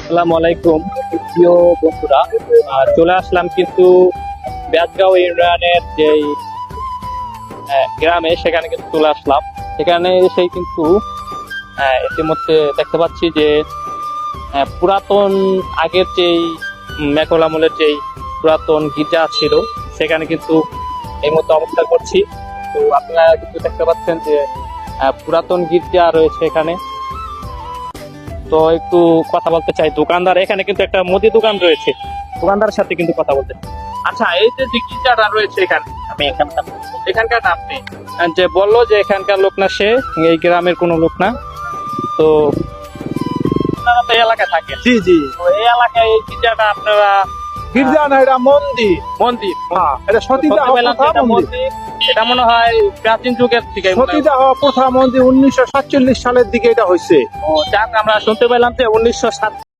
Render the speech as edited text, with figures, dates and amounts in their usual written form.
আসসালামু আলাইকুম প্রিয় বন্ধুরা। চলে আসলাম কিন্তু বেতগাঁও ইউনিয়নের যেই গ্রামে, সেখানে কিন্তু চলে আসলাম। সেখানে এসে কিন্তু ইতিমধ্যে দেখতে পাচ্ছি যে পুরাতন আগের যেই মেঘল আমলের যেই পুরাতন গির্জা ছিল, সেখানে কিন্তু এই মতো অবস্থান করছি। তো আপনারা কিন্তু দেখতে পাচ্ছেন যে পুরাতন গির্জা রয়েছে এখানে। তো একটু কথা বলতে চাই দোকানদার, এখানে কিন্তু একটা মুদি দোকান রয়েছে, দোকানদারের সাথে কিন্তু কথা বলতে চাই। আচ্ছা, এই যে গির্জাটা রয়েছে এখানে, আমি এখানকার আপনি যে বললো যে এখানকার লোক না, সে এই গ্রামের কোনো লোক না, তো আপনারা তো এই এলাকায় থাকেন। জি জি। তো এই এলাকায় এই গির্জাটা আপনারা গির্জা না, এটা মন্দির। মন্দির, হ্যাঁ, এটা সতীদাহ বললাম যে প্রথা এটা মন্দির। মন্দির। এটা মনে হয় প্রাচীন যুগের থেকে মনে হয়। সতীদাহ প্রথা মন্দির 1947 সালের দিকে এটা হয়েছে। ও যাক, আমরা শুনতে পেলাম যে 1907